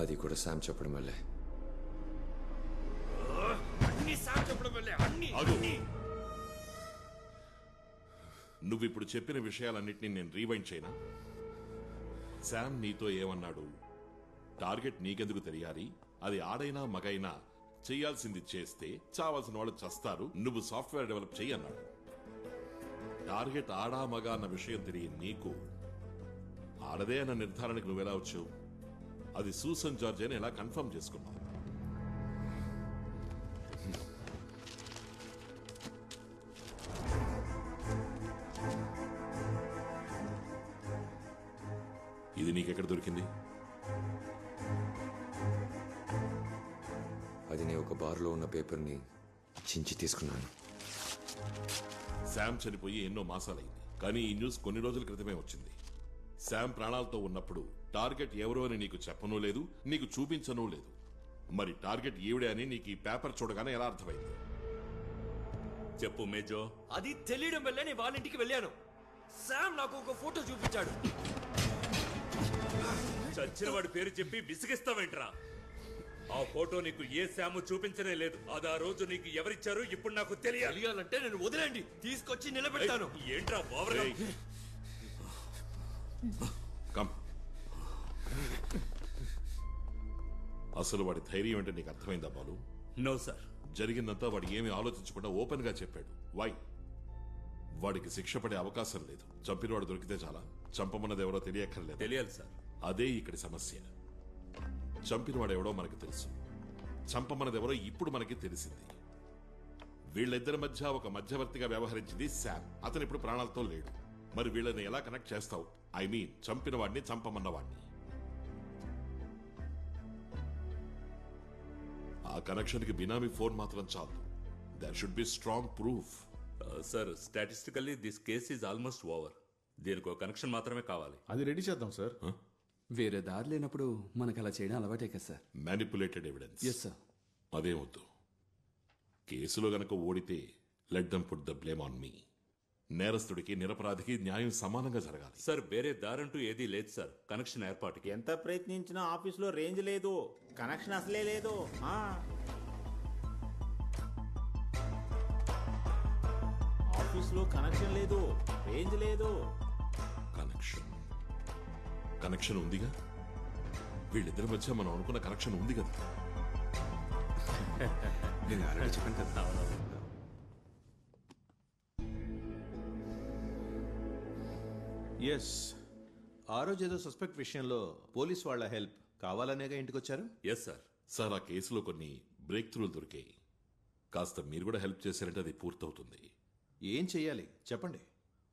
అది కూడా శామ్ చెప్పడం వల్లే. నువ్విప్పుడు చెప్పిన విషయాలన్నింటినీ నేను రీవైండ్ చేయనా? శామ్ నీతో ఏమన్నాడు? టార్గెట్ నీకెందుకు తెలియాలి, అది ఆడైనా మగైనా చెయ్యాల్సింది చేస్తే చావాల్సిన వాళ్ళు చస్తారు, నువ్వు సాఫ్ట్వేర్ డెవలప్ చెయ్యి అన్నాడు. టార్గెట్ ఆడా మగ అన్న విషయం తెలియని నీకు ఆడదే అన్న నిర్ధారణకు నువ్వెలా వచ్చావు? అది సూసన్ జార్జ్ అని ఎలా కన్ఫర్మ్ చేసుకున్నావు? ఇది నీకెక్కడ దొరికింది? అది నేను ఒక బార్లో ఉన్న పేపర్ని చించి తీసుకున్నాను. శామ్ చనిపోయి ఎన్నో మాసాలైంది, కానీ ఈ న్యూస్ కొన్ని రోజుల క్రితమే వచ్చింది. శామ్ ప్రాణాలతో ఉన్నప్పుడు టార్గెట్ ఎవరో అని నీకు చెప్పనూ లేదు, నీకు చూపించనూ లేదు. మరి టార్గెట్ ఈవిడే అని నీకు ఈ పేపర్ చూడగానే ఎలా అర్థమైంది? చెప్పు మేజో. అది తెలియడం వల్లే నేను వాళ్ళ ఇంటికి వెళ్ళాను. శామ్ నాకు ఒక ఫోటో చూపించాడు. చచ్చిన వాడి పేరు చెప్పి విసిగిస్తావేంట్రా? ఆ ఫోటో నీకు ఏ శాము చూపించనే లేదు. అది ఆ రోజు నీకు ఎవరిచ్చారు ఇప్పుడు నాకు తెలియాలంటే నేను వదిలేండి, తీసుకొచ్చి నిలబెట్టాను. ఏంట్రా ఓవర్గా? కమ్. అసలు వాడి ధైర్యం ఏంటో నీకు అర్థమైందా బాలు? No sir. జరిగిందంతా వాడు ఏమీ ఆలోచించకుండా ఓపెన్ గా చెప్పాడు. వై? వాడికి శిక్ష పడే అవకాశం లేదు. చంపినవాడు దొరికితే చాలా, చంపమన్నది ఎవరో తెలియక్కర్లేదు. తెలియాలి సార్. అదే ఇక్కడి సమస్య. చంపినవాడెవడో మనకు తెలుసు, చంపమన్నదెవరో ఇప్పుడు మనకి తెలిసింది. వీళ్ళిద్దరి మధ్య ఒక మధ్యవర్తిగా వ్యవహరించింది శామ్. అతను ఇప్పుడు ప్రాణాలతో లేడు. మరి వీళ్ళని ఎలా కనెక్ట్ చేస్తావు? ఐ మీన్ చంపిన వాడిని, చంపమన్నవాడిని. ఆ కనెక్షన్ కి బినామీ ఫోన్ మాత్రం చాలు. There should be strong proof. Sir, statistically this case is almost over. దీనికి ఒక కనెక్షన్ మాత్రమే కావాలి. అది రెడీ చేద్దాం సార్. వేరే దారి లేనప్పుడు మనకు అలా చేయడం అలవాటే కదా sir. Manipulated evidence. Yes sir. అదేమొద్దు. కేసులో గనక ఓడితే let them put the blame on me. నేరస్తుడికి నిరపరాధికి న్యాయం సమానంగా జరగాలి. సార్, వేరే దారంటూ ఏదీ లేదు సార్. కనెక్షన్ ఏర్పాటుకి ఎంత ప్రయత్నించినా ఆఫీసులో రేంజ్ లేదు, కనెక్షన్ అసలే లేదు. ఆఫీసులో కనెక్షన్ లేదు, రేంజ్ లేదు. కనెక్షన్ ఉందిగా. వీళ్ళిద్దరి మధ్య మనం అనుకున్న కనెక్షన్ ఉంది కదా. నేను ఆల్రెడీ చెప్పాను కదా. ఎస్, ఆ రోజు ఏదో సస్పెక్ట్ విషయంలో పోలీస్ వాళ్ళ హెల్ప్ కావాలనేగా ఇంటికి వచ్చారు. Yes sir. సార్, ఆ కేసులో కొన్ని బ్రేక్ త్రూలు దొరికాయి. కాస్త మీరు కూడా హెల్ప్ చేశారంటే అది పూర్తవుతుంది. ఏం చెయ్యాలి చెప్పండి.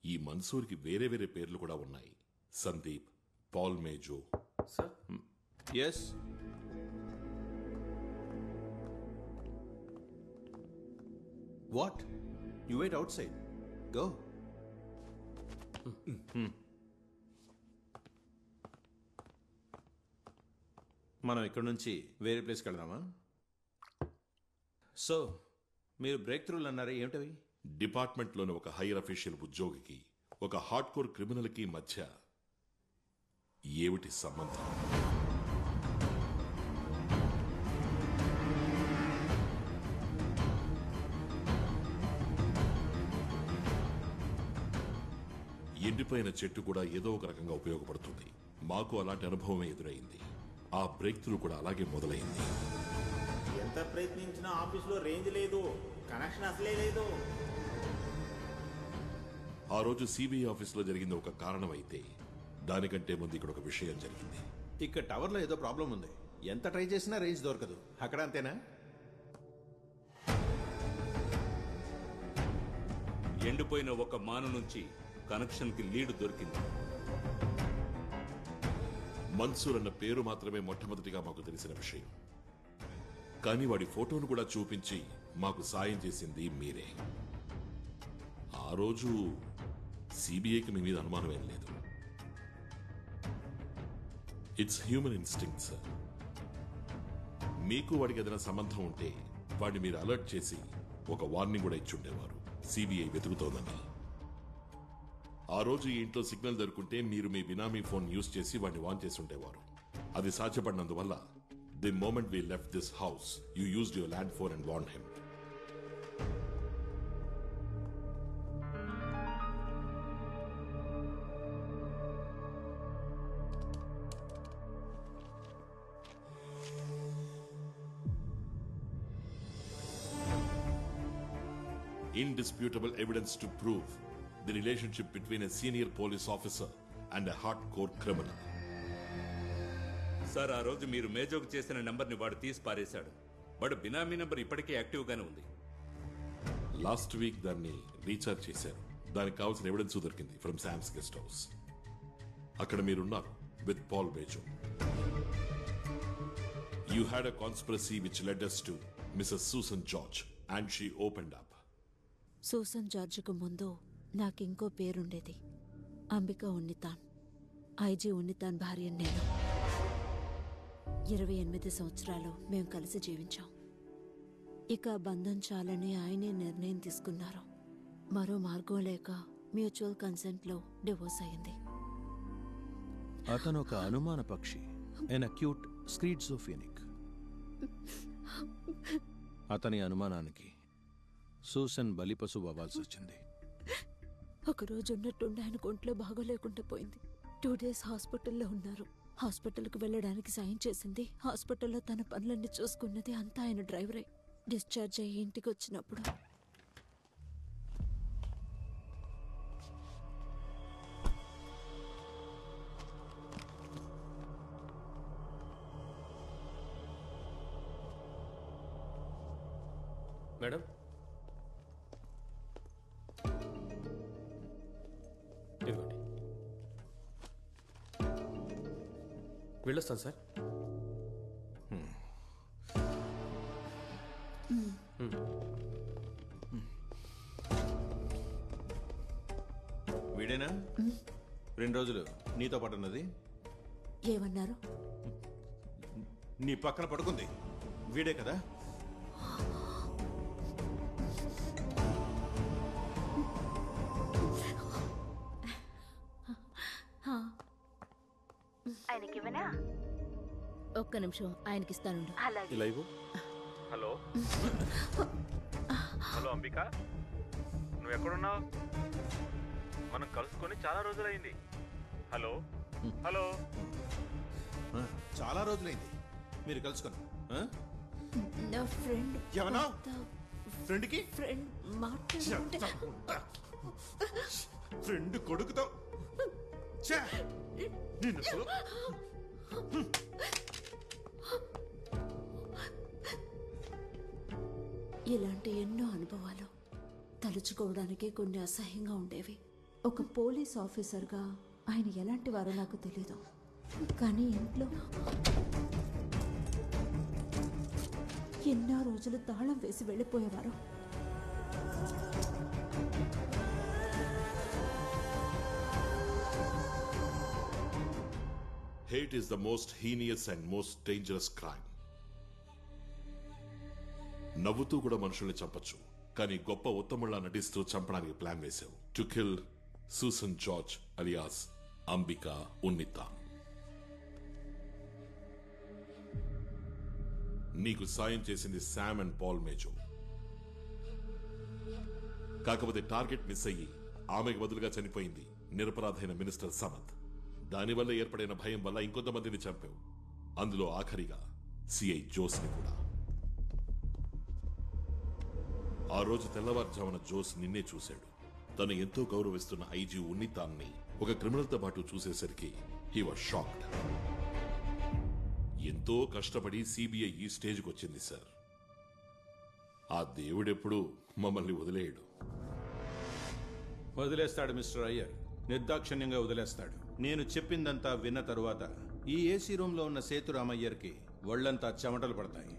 ఈ మన్సూర్కి వేరే వేరే పేర్లు కూడా ఉన్నాయి. Sandeep, Paul Mejo. Sir, yes, what? You wait outside. Go. మనం ఇక్కడ నుంచి వేరే ప్లేస్కి వెళ్దామా? సో మీరు బ్రేక్ త్రూలు అన్నారా, ఏమిటవి? డిపార్ట్మెంట్లోని ఒక హైయర్ అఫీషియల్ ఉద్యోగికి ఒక హార్డ్ కోర్ క్రిమినల్కి మధ్య ఏమిటి సంబంధం? ఎండిపోయిన చెట్టు కూడా ఏదో ఒక రకంగా ఉపయోగపడుతుంది. మాకు అలాంటి అనుభవమే ఎదురైంది. ఆ బ్రేక్ త్రూ కూడా అలాగే మొదలైంది. ఎంత ప్రయత్నించినా ఆఫీసులో రేంజ్ లేదు, కనెక్షన్ అసలే లేదు. ఆ రోజు సిబిఐ ఆఫీసులో జరిగింది ఒక కారణం అయితే, దానికంటే ముందు ఇక్కడ ఒక విషయం జరిగింది. ఇక్కడ టవర్లో ఏదో ప్రాబ్లం ఉంది. ఎంత ట్రై చేసినా రేంజ్ దొరకదు. అక్కడ అంతేనా? ఎండిపోయిన ఒక మాను నుంచి కనెక్షన్ కి లీడ్ దొరికింది. మన్సూర్ అన్న పేరు మాత్రమే మొట్టమొదటిగా మాకు తెలిసిన విషయం. కానీ వాడి ఫోటోను కూడా చూపించి మాకు సాయం చేసింది మీరే. ఆ రోజు సిబిఐకి మీ మీద అనుమానం ఏం లేదు. It's human instinct sir. మీకు వాడికి ఏదైనా సంబంధం ఉంటే వాడిని మీరు అలర్ట్ చేసి ఒక వార్నింగ్ కూడా ఇచ్చుండేవారు, సిబిఐ వెతుకుతోందని. ఆ రోజు ఈ ఇంట్లో సిగ్నల్ దొరుకుంటే మీరు మీ బినామీ ఫోన్ యూజ్ చేసి వాడిని వాన్ చేసి ఉండేవారు. అది సాధ్యపడినందువల్ల The moment we left this house, you used your land phone and warned him. Indisputable evidence to prove the relationship between a senior police officer and a hardcore criminal. Sir, ఆ రోజు మీరు మేజోకు చేసిన నంబర్ని వాడు తీసి పారేశాడు. వాడు బినామీ నంబర్ ఇప్పటికీ యాక్టివ్గానే ఉంది. లాస్ట్ వీక్ దాన్ని రీఛార్జ్ చేశారు. దానికి కావాల్సిన ఎవిడెన్స్ దొరికింది ఫ్రమ్ శామ్స్ గెస్ట్ హౌస్. అక్కడ మీరున్నారు with Paul Bejo. You had a conspiracy which led us to Mrs Susan George and she opened up. Susan జార్జ్కు ముందు నాకింకో పేరుండేది, అంబిక ఉన్నితాన్. ఐజీ ఉన్నితాన్ భార్య నేను. 28 సంవత్సరాలు మేము కలిసి జీవించాం. ఇక బంధం చాలని ఆయనే నిర్ణయం తీసుకున్నారు. మరో మార్గం లేక మ్యూచువల్ కన్సెంట్లో డివోర్స్ అయింది. అతను ఒక అనుమాన పక్షి, ఎన్ అక్యూట్ స్క్రీడ్జోఫెనిక్. అతని అనుమానానికి సూసన్ బలిపశువు అవ్వాల్సి వచ్చింది. ఒకరోజు ఉన్నట్టుండి ఆయన ఒంట్లో బాగోలేకుండా పోయింది. 2 days హాస్పిటల్లో ఉన్నారు. హాస్పిటల్కి వెళ్ళడానికి సాయం చేసింది, హాస్పిటల్లో తన పనులన్నీ చూసుకున్నది అంతా ఆయన డ్రైవరే. డిశ్చార్జ్ అయ్యి ఇంటికి వచ్చినప్పుడు మేడం, ఇదిగోండి. వెళ్ళొస్తాను సార్. వీడేనా 2 రోజులు నీతో పాటు ఉన్నది? ఏమన్నారు? నీ పక్కన పడుకుంది వీడే కదా? ఆయనకివ్వనా? ఒక్క నిమిషం, ఆయనకిస్తానుండు. ఇలా ఇవ్వు. హలో హలో అంబిక, నువ్వు ఎక్కడున్నావు? మనం కలుసుకొని చాలా రోజులైంది. హలో హలో చాలా రోజులైంది మీరు కలుసుకుని. నా ఫ్రెండ్. ఏమన్నా? ఫ్రెండ్కి ఫ్రెండ్ మాట్లాడుతుంటే ఫ్రెండ్ కొడుకుతో నిన్ను ఇలాంటి ఎన్నో అనుభవాలు తలుచుకోవడానికే కొన్ని అసహ్యంగా ఉండేవి. ఒక పోలీస్ ఆఫీసర్గా ఆయన ఎలాంటి వారో నాకు తెలీదు, కానీ ఇంట్లో ఎన్నో రోజులు తాళం వేసి వెళ్ళిపోయేవారు. Hate is the most heinous and most dangerous crime. నవ్వుతూ కూడా మనుషుల్ని చంపచ్చు, కానీ గొప్ప ఉత్తముళ్ళ నటిస్తూ చంపడానికి ప్లాన్ వేశావు. To kill Susan George alias Ambika Unnithan. నీకు సాయం చేసింది శామ్ అండ్ పాల్ మేజో. కాకపోతే టార్గెట్ మిస్ అయ్యి ఆమెకు బదులుగా చనిపోయింది నిరపరాధైన మినిస్టర్ సమత్. దానివల్ల ఏర్పడిన భయం వల్ల ఇంకొంతమందిని చంపావు, అందులో ఆఖరిగా సిఐ జోస్ని కూడా. ఆ రోజు తెల్లవారుజామున జోస్ నిన్నే చూశాడు. తను ఎంతో గౌరవిస్తున్న ఐజీ ఉన్నితాన్ని ఒక క్రిమినల్తో పాటు చూసేసరికి హీ వాజ్ షాక్డ్. ఎంతో కష్టపడి సిబిఐ ఈ స్టేజ్కి వచ్చింది సార్. ఆ దేవుడెప్పుడు మమ్మల్ని వదిలేయడు. వదిలేస్తాడు మిస్టర్ అయ్యర్, నిర్దాక్షిణ్యంగా వదిలేస్తాడు. నేను చెప్పిందంతా విన్న తరువాత ఈ ఏసీ రూమ్లో ఉన్న సేతురామయ్యర్కి ఒళ్లంతా చెమటలు పడతాయి.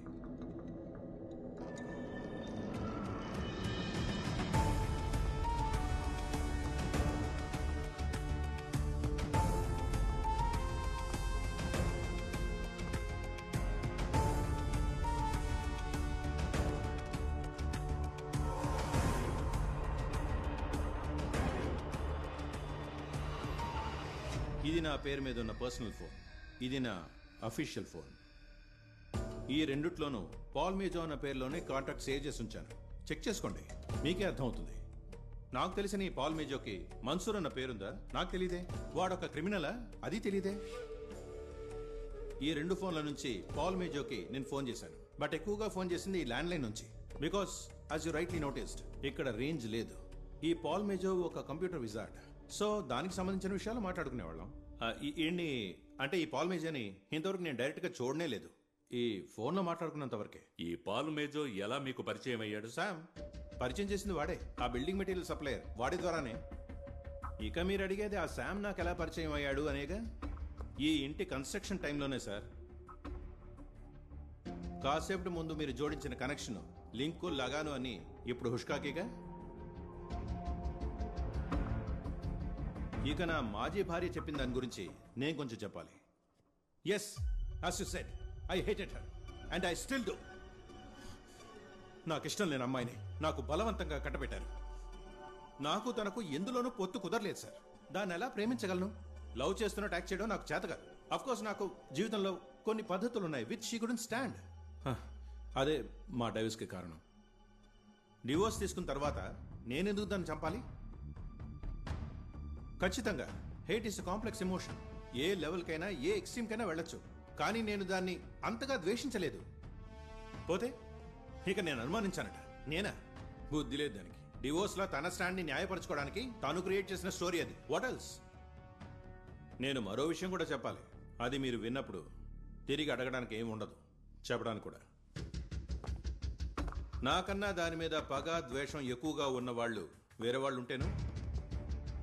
ఇది నా పేరు మీద ఉన్న పర్సనల్ ఫోన్, ఇది నా అఫీషియల్ ఫోన్. ఈ రెండిట్లోనూ పాల్ మేజో అన్న పేరులోనే కాంటాక్ట్ సేవ్ చేసి ఉంచాను. చెక్ చేసుకోండి, మీకే అర్థమవుతుంది. నాకు తెలిసిన ఈ పాల్ మేజోకి మన్సూర్ అన్న పేరుందా? నాకు తెలీదే. వాడొక క్రిమినలా? అది తెలీదే. ఈ 2 ఫోన్ల నుంచి పాల్ మేజోకి నేను ఫోన్ చేశాను, బట్ ఎక్కువగా ఫోన్ చేసింది ఈ ల్యాండ్ లైన్ నుంచి. Because as you rightly noticed, ఇక్కడ రేంజ్ లేదు. ఈ పాల్ మేజో ఒక కంప్యూటర్ విజార్డ్, సో దానికి సంబంధించిన విషయాలు మాట్లాడుకునేవాళ్ళం. అంటే ఈ పాల్ మేజోని ఇంతవరకు నేను డైరెక్ట్గా చూడనే లేదు, ఈ ఫోన్లో మాట్లాడుకున్నంత వరకే. ఈ పాల్ మేజో ఎలా మీకు పరిచయం అయ్యాడు? శామ్ పరిచయం చేసింది వాడే, ఆ బిల్డింగ్ మెటీరియల్ సప్లయర్, వాడి ద్వారానే. ఇక మీరు అడిగేది ఆ శామ్ నాకు ఎలా పరిచయం అయ్యాడు అనేగా. ఈ ఇంటి కన్స్ట్రక్షన్ టైంలోనే సార్. కాసేపటి ముందు మీరు జోడించిన కనెక్షన్, లింకు, లగాను అని ఇప్పుడు హుష్కాకీగా. ఇక నా మాజీ భార్య చెప్పిన దాని గురించి నేను కొంచెం చెప్పాలి. Yes, as you said, I hated her and I still do. నాకు ఇష్టం లేని అమ్మాయిని నాకు బలవంతంగా కట్టబెట్టారు. నాకు తనకు ఎందులోనూ పొత్తు కుదరలేదు సార్. దాన్ని ఎలా ప్రేమించగలను? లవ్ చేస్తున్నట్టు యాక్ట్ చేయడం నాకు చేతగాదు. అఫ్కోర్స్ నాకు జీవితంలో కొన్ని పద్ధతులు ఉన్నాయి విచ్ షీ కుడెంట్ స్టాండ్. అదే మా డైవర్స్కి కారణం. డివోర్స్ తీసుకున్న తర్వాత నేనెందుకు దాన్ని చంపాలి? ఖచ్చితంగా hate is a complex emotion. ఏ లెవెల్కైనా ఏ ఎక్స్ట్రీమ్కైనా వెళ్ళొచ్చు, కానీ నేను దాన్ని అంతగా ద్వేషించలేదు. పోతే ఇక నేను అనుమానించానట. నేనా? బుద్ధి లేదు దానికి. డివోర్స్లో తన స్టాండ్ని న్యాయపరచుకోవడానికి తాను క్రియేట్ చేసిన స్టోరీ అది. What else? నేను మరో విషయం కూడా చెప్పాలి. అది మీరు విన్నప్పుడు తిరిగి అడగడానికి ఏమి ఉండదు, చెప్పడానికి కూడా. నాకన్నా దాని మీద పగ, ద్వేషం ఎక్కువగా ఉన్నవాళ్ళు వేరే వాళ్ళు ఉంటేను,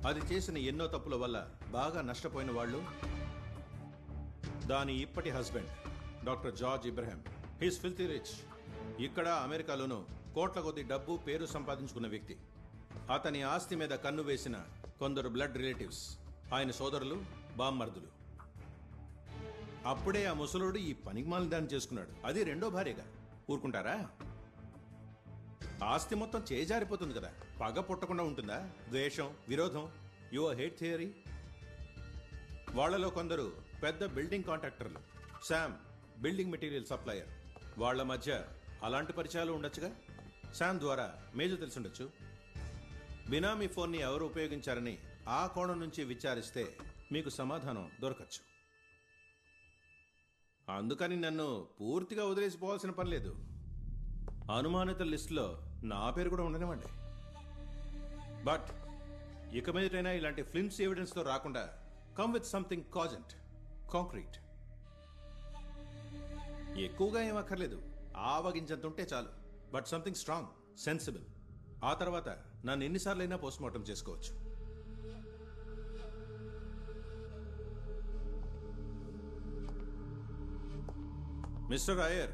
అది చేసిన ఎన్నో తప్పుల వల్ల బాగా నష్టపోయిన వాళ్ళు, దాని ఇప్పటి husband doctor George ఇబ్రహాం. He's filthy rich. ఇక్కడ అమెరికాలోనూ కోట్ల కొద్ది డబ్బు, పేరు సంపాదించుకున్న వ్యక్తి. అతని ఆస్తి మీద కన్ను వేసిన కొందరు బ్లడ్ రిలేటివ్స్, ఆయన సోదరులు, బామ్మర్దులు. అప్పుడే ఆ ముసలుడు ఈ పనికిమాలిన దాన్ని చేసుకున్నాడు, అది రెండో భార్యగా. ఊరుకుంటారా? ఆస్తి మొత్తం చేజారిపోతుంది కదా, పగ పుట్టకుండా ఉంటుందా? ద్వేషం, విరోధం, యువర్ హేట్ థియరీ. వాళ్లలో కొందరు పెద్ద బిల్డింగ్ కాంట్రాక్టర్లు, శామ్ బిల్డింగ్ మెటీరియల్ సప్లయర్. వాళ్ల మధ్య అలాంటి పరిచయాలు ఉండొచ్చుగా. శామ్ ద్వారా మేజో తెలిసుండొచ్చు. బినామీ ఫోన్ని ఎవరు ఉపయోగించారని ఆ కోణం నుంచి విచారిస్తే మీకు సమాధానం దొరకచ్చు. అందుకని నన్ను పూర్తిగా వదిలేసిపోవాల్సిన పని లేదు. అనుమానిత లిస్టులో నా పేరు కూడా ఉండనివ్వండి. బట్ ఇక మీదటైనా ఇలాంటి ఫిల్మ్స్ ఎవిడెన్స్తో రాకుండా come with something cogent, concrete. ఎక్కువగా ఏం అక్కర్లేదు, ఆవగించంత ఉంటే చాలు. But something strong, sensible. ఆ తర్వాత నన్ను ఎన్నిసార్లైనా పోస్ట్ మార్టం చేసుకోవచ్చు. మిస్టర్ అయ్యర్,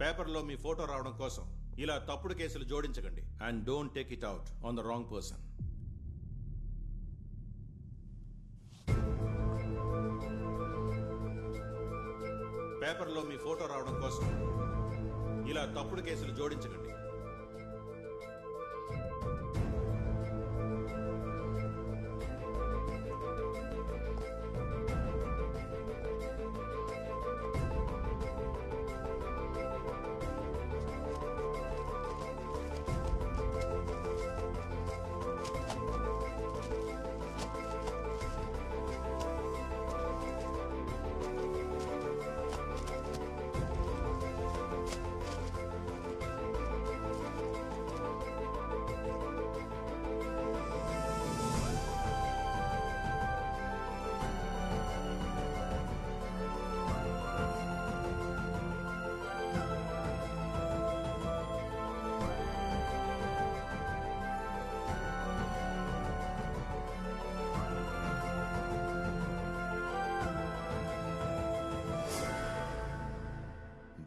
పేపర్లో మీ ఫోటో రావడం కోసం ఇలా తప్పుడు కేసులు జోడించకండి. And don't take it out on the wrong person. పేపర్లో మీ ఫోటో రావడం కోసం ఇలా తప్పుడు కేసులు జోడించకండి.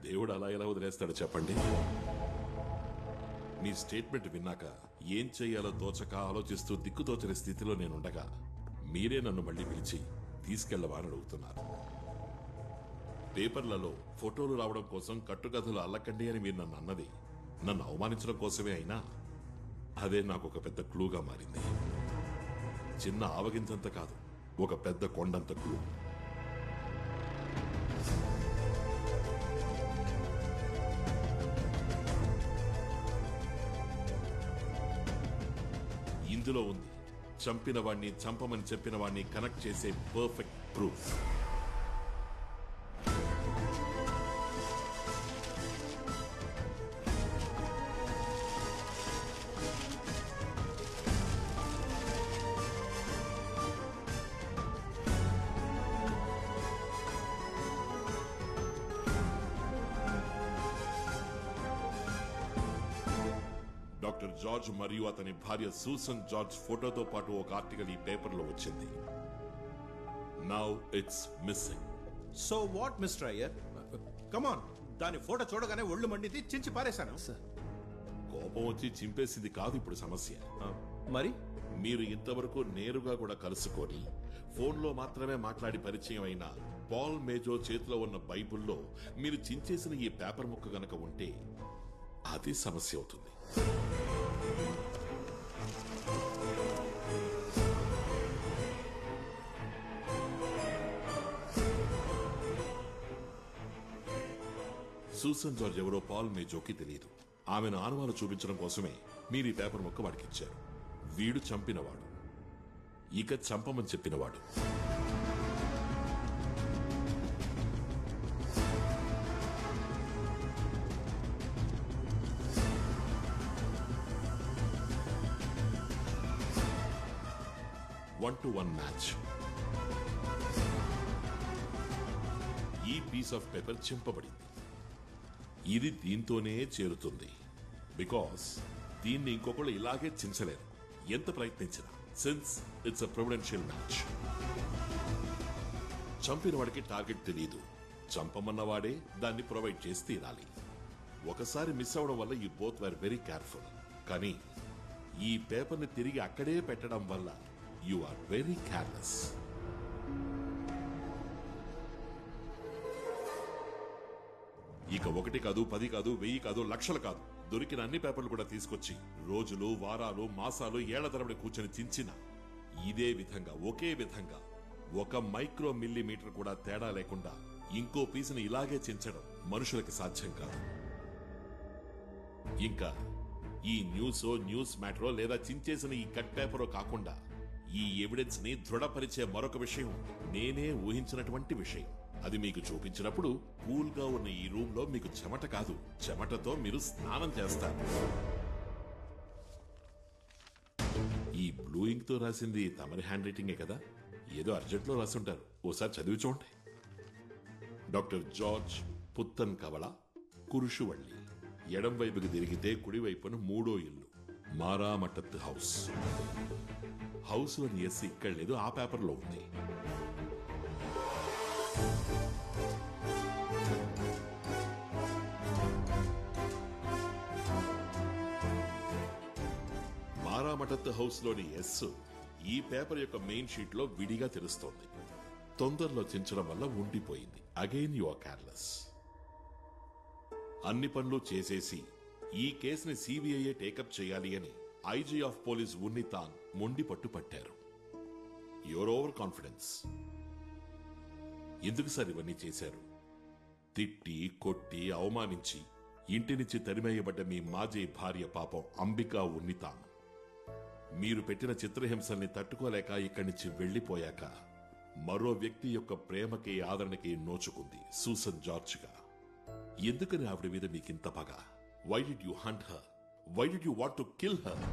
దేవుడు అలా ఎలా వదిలేస్తాడు చెప్పండి? మీ స్టేట్మెంట్ విన్నాక ఏం చెయ్యాలో తోచక ఆలోచిస్తూ దిక్కుతోచని స్థితిలో నేనుండగా మీరే నన్ను మళ్ళీ పిలిచి తీసుకెళ్లవా అని అడుగుతున్నారు. పేపర్లలో ఫోటోలు రావడం కోసం కట్టుకథలు అల్లకండి అని మీరు నన్ను అన్నది నన్ను అవమానించడం కోసమే అయినా అదే నాకు ఒక పెద్ద క్లూగా మారింది. చిన్న ఆవగించంత కాదు, ఒక పెద్ద కొండంత క్లూ. ఇందులో ఉంది చంపిన వాణ్ణి చంపమని చెప్పిన వాణ్ణి కనెక్ట్ చేసే పర్ఫెక్ట్ ప్రూఫ్. డాక్టర్ జార్జ్ మరియు అతని భార్య సూసన్ జార్జ్ ఫోటోతో పాటు ఒక ఆర్టికల్ ఈ పేపర్లో వచ్చింది. Now it's missing. So what Mr Iyer? Come on, దాని ఫోటో చూడగానే ఒళ్ళు మండింది, చించి పారేశాను. కోపం వచ్చి చింపేసింది కాదు ఇప్పుడు సమస్య. మరి మీరు ఇంతవరకు నేరుగా కూడా కలుసుకొని ఫోన్లో మాత్రమే మాట్లాడి పరిచయం అయిన పాల్ మేజో చేతిలో ఉన్న బైబుల్లో మీరు చించేసిన ఈ పేపర్ ముక్క గనక ఉంటే అది సమస్య అవుతుంది. సూసన్ జార్జ్ ఎవరో పాల్ మేజోకి తెలియదు. ఆమెను ఆనవాలు చూపించడం కోసమే మీరు ఈ పేపర్ ముక్క వాడికిచ్చారు. వీడు చంపినవాడు, ఇక చంపమని చెప్పినవాడు. One to one match. ఈ పీస్ ఆఫ్ పేపర్ చింపబడింది. ఇది దీంతోనే చేరుతుంది. బికాస్ దీన్ని ఇంకొకళ్ళు ఇలాగే చించలేరు ఎంత ప్రయత్నించినా, since it's a providential match. చంపిన వాడికి టార్గెట్ తెలియదు, చంపమన్నవాడే దాన్ని ప్రొవైడ్ చేసి తీరాలి. ఒకసారి మిస్ అవడం వల్ల you both were very careful. కానీ ఈ పేపర్ని తిరిగి అక్కడే పెట్టడం వల్ల యు ఆర్ వెరీ కేర్లెస్. ఇక 1 కాదు, 10 కాదు, 1000 కాదు, లక్షలు కాదు, దొరికిన అన్ని పేపర్లు కూడా తీసుకొచ్చి రోజులు, వారాలు, మాసాలు, ఏళ్ల తరబడి కూర్చొని చించిన ఇదే విధంగా, ఒకే విధంగా 1 మైక్రో మిల్లీమీటర్ కూడా తేడా లేకుండా ఇంకో పీసుని ఇలాగే చించడం మనుషులకి సాధ్యం కాదు. ఇంకా ఈ న్యూస్ మ్యాటరో లేదా చించేసిన ఈ కట్ పేపరో కాకుండా ఈ ఎవిడెన్స్ ని దృఢపరిచే మరొక విషయం నేనే ఊహించినటువంటి విషయం. అది మీకు చూపించినప్పుడు కూల్ గా ఉన్న ఈ రూమ్ లో మీకు చెమట కాదు, చెమటతో మీరు స్నానం చేస్తారు. ఈ బ్లూ ఇంక్ తో రాసింది తమరి హ్యాండ్ రైటింగే కదా? ఏదో అర్జెంట్ లో రాసుంటారు, ఓసారి చదివి చూడండి. డాక్టర్ జార్జ్ పుత్తన్ కవల, కురుషువళ్ళి. ఎడం వైపుకి తిరిగితే కుడివైపున 3వ ఇల్లు, మారామటత్ హౌస్. హౌస్ లోని ఎస్ ఇక్కడ లేదు, ఆ పేపర్లో ఉంది. మారామటత్ హౌస్ లోని ఎస్ ఈ పేపర్ యొక్క మెయిన్ షీట్ లో విడిగా తెలుస్తోంది. తొందరలో చించడం వల్ల ఉండిపోయింది. Again you are careless. అన్ని పనులు చేసేసి ఈ కేసుని సిబిఐ టేకప్ చేయాలి అని ఐజీ ఆఫ్ పోలీస్ ఉన్నితాన్ మొండి పట్టు పట్టారు. Your over confidence. ఎందుకు సార్ ఇవన్నీ చేశారు? తిట్టి, కొట్టి, అవమానించి ఇంటి నుంచి తరిమేయబడ్డ మీ మాజీ భార్య పాపం అంబికా ఉన్నితాన్ మీరు పెట్టిన చిత్రహింసల్ని తట్టుకోలేక ఇక్కడి నుంచి వెళ్లిపోయాక మరో వ్యక్తి యొక్క ప్రేమకి, ఆదరణకి నోచుకుంది సూసన్ జార్జ్గా. ఎందుకని ఆవిడ మీద మీకింత పగ? Why did you hunt her? Why did you want to kill her?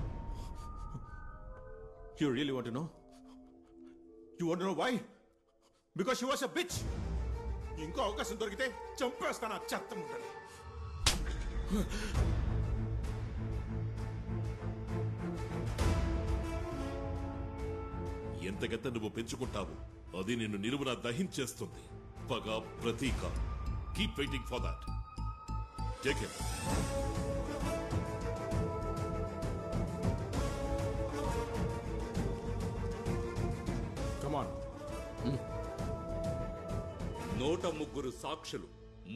You really want to know? You want to know why? Because she was a bitch. ఇంకో అవకాశం దొరికితే చంపేస్తాను ఆ చెత్త ముందని. ఎంతగత నువ్వు పెంచుకుంటావు అది నిన్ను నిలువున దహించేస్తుంది. పగ, ప్రతీక. Keep waiting for that. Take it. Come on. 103 సాక్షులు,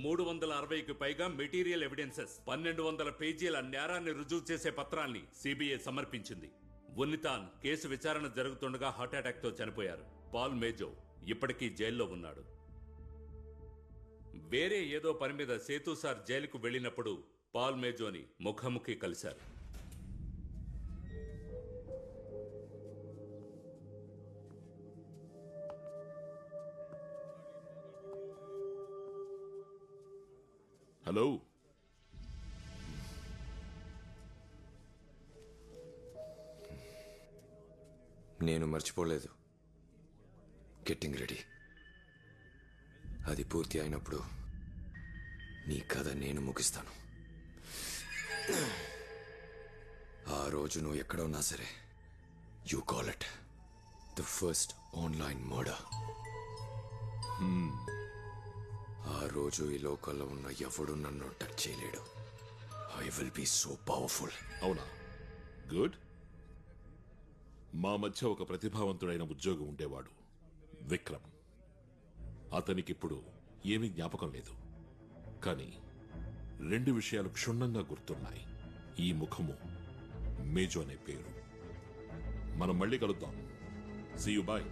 360కి పైగా మెటీరియల్ ఎవిడెన్సెస్, 1200 పేజీల నేరాన్ని రుజువు చేసే పత్రాల్ని సిబిఐ సమర్పించింది. ఉన్నితాన్ కేసు విచారణ జరుగుతుండగా హార్ట్అటాక్ తో చనిపోయారు. పాల్ మేజో ఇప్పటికీ జైల్లో ఉన్నాడు. వేరే ఏదో పని మీద సేతు సార్ జైలుకు వెళ్ళినప్పుడు పాల్ మేజోని ముఖాముఖి కలిశారు. హలో. నేను మర్చిపోలేదు. Getting ready. అది పూర్తి అయినప్పుడు నీ కథ నేను ముగిస్తాను. ఆ రోజు నువ్వు ఎక్కడ ఉన్నా సరే, you call it the first online murder. ఆ రోజు ఈ లోకల్లో ఉన్న ఎవడు నన్ను టచ్ చేయలేడు. I will be so powerful. అవునా? గుడ్. మా మధ్య ఒక ప్రతిభావంతుడైన ఉద్యోగి ఉండేవాడు, విక్రమ్. అతనికిప్పుడు ఏమీ జ్ఞాపకం లేదు, కానీ 2 విషయాలు క్షుణ్ణంగా గుర్తున్నాయి. ఈ ముఖము, మేజో అనే పేరు. మనం మళ్ళీ కలుద్దాం. See you. బాయ్.